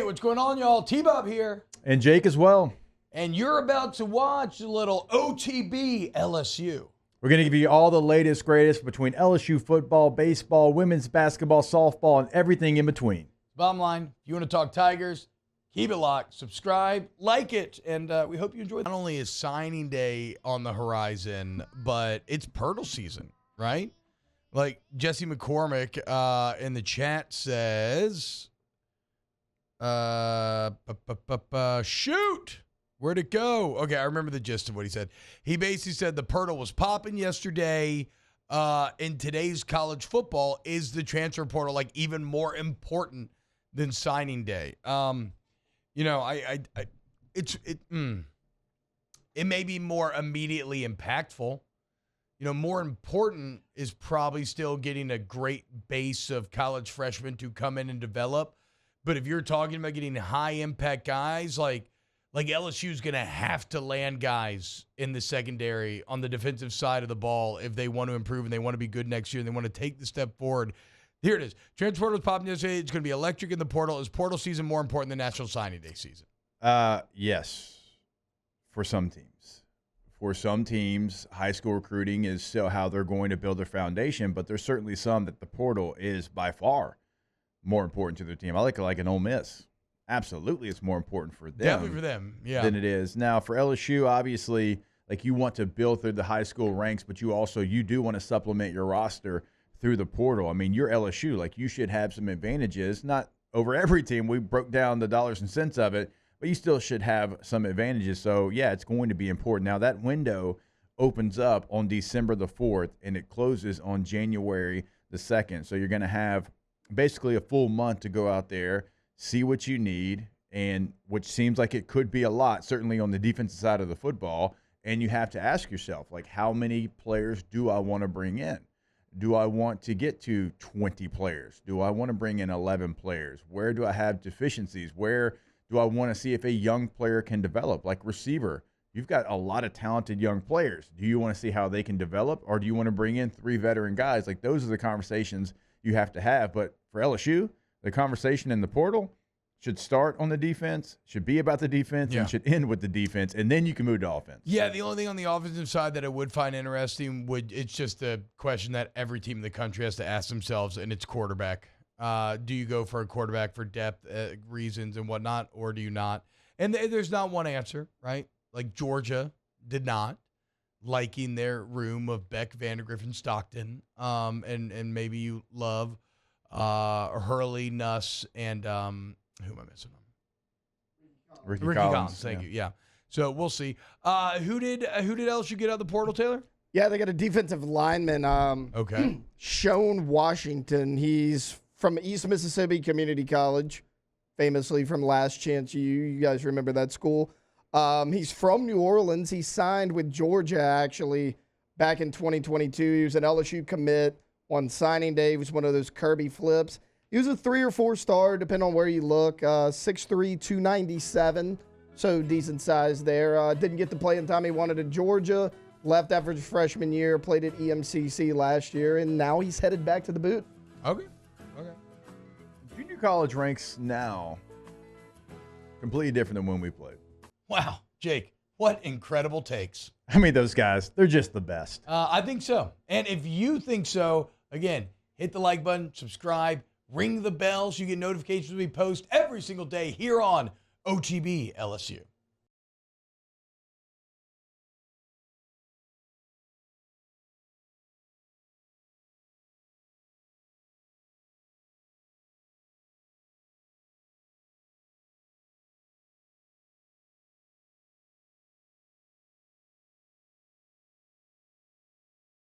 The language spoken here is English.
what's going on, y'all? T-Bob here. And Jake as well. And you're about to watch a little OTB LSU. We're going to give you all the latest, greatest between LSU football, baseball, women's basketball, softball, and everything in between. Bottom line, if you want to talk Tigers, keep it locked, subscribe, like it, and we hope you enjoy. Not only is signing day on the horizon, but it's Pirtle season, right? Like Jesse McCormick in the chat says, shoot, where'd it go? Okay, I remember the gist of what he said. He basically said the Pirtle was popping yesterday. In today's college football, is the transfer portal like even more important than signing day? You know, it may be more immediately impactful. You know, more important is probably still getting a great base of college freshmen to come in and develop. But if you're talking about getting high impact guys, like LSU is going to have to land guys in the secondary on the defensive side of the ball if they want to improve and they want to be good next year and they want to take the step forward. Here it is. Transfer portal is popping yesterday. It's going to be electric in the portal. Is portal season more important than National Signing Day season? Yes, for some teams. For some teams, high school recruiting is still how they're going to build their foundation, but there's certainly some that the portal is by far more important to their team. I like an Ole Miss. Absolutely, it's more important for them. Definitely for them, yeah. Than it is. Now, for LSU, obviously, like you want to build through the high school ranks, but you do want to supplement your roster through the portal. I mean, you're LSU. Like, you should have some advantages. Not over every team. We broke down the dollars and cents of it, but you still should have some advantages. So, yeah, it's going to be important. Now, that window opens up on December the 4th, and it closes on January the 2nd. So you're going to have basically a full month to go out there, see what you need, and which seems like it could be a lot, certainly on the defensive side of the football. And you have to ask yourself, like, how many players do I want to bring in? Do I want to get to 20 players? Do I want to bring in 11 players? Where do I have deficiencies? Where do I want to see if a young player can develop? Like receiver, you've got a lot of talented young players. Do you want to see how they can develop, or do you want to bring in 3 veteran guys? Like, those are the conversations you have to have. But for LSU, the conversation in the portal should start on the defense, should be about the defense, and should end with the defense, and then you can move to offense. Yeah, the only thing on the offensive side that I would find interesting it's just a question that every team in the country has to ask themselves, and it's quarterback. Do you go for a quarterback for depth reasons and whatnot, or do you not? And there's not one answer, right? Like Georgia did not, liking their room of Beck, Vandegrift, and Stockton, and maybe you love Hurley, Nuss, and who am I missing? Ricky Collins. Thank you. Yeah. So we'll see. Who did LSU get out of the portal, Taylor? Yeah, they got a defensive lineman. Okay. Sean Washington. He's from East Mississippi Community College, famously from Last Chance U. You guys remember that school? He's from New Orleans. He signed with Georgia, actually, back in 2022. He was an LSU commit on signing day. He was one of those Kirby flips. He was a 3 or 4 star, depending on where you look. 6'3", 297, so decent size there. Didn't get to play in time he wanted at Georgia. Left after his freshman year, played at EMCC last year, and now he's headed back to the boot. Okay. Junior college ranks now completely different than when we played. Wow, Jake, what incredible takes. I mean, those guys, they're just the best. I think so. And if you think so, again, hit the like button, subscribe, ring the bell so you get notifications when we post every single day here on OTB LSU.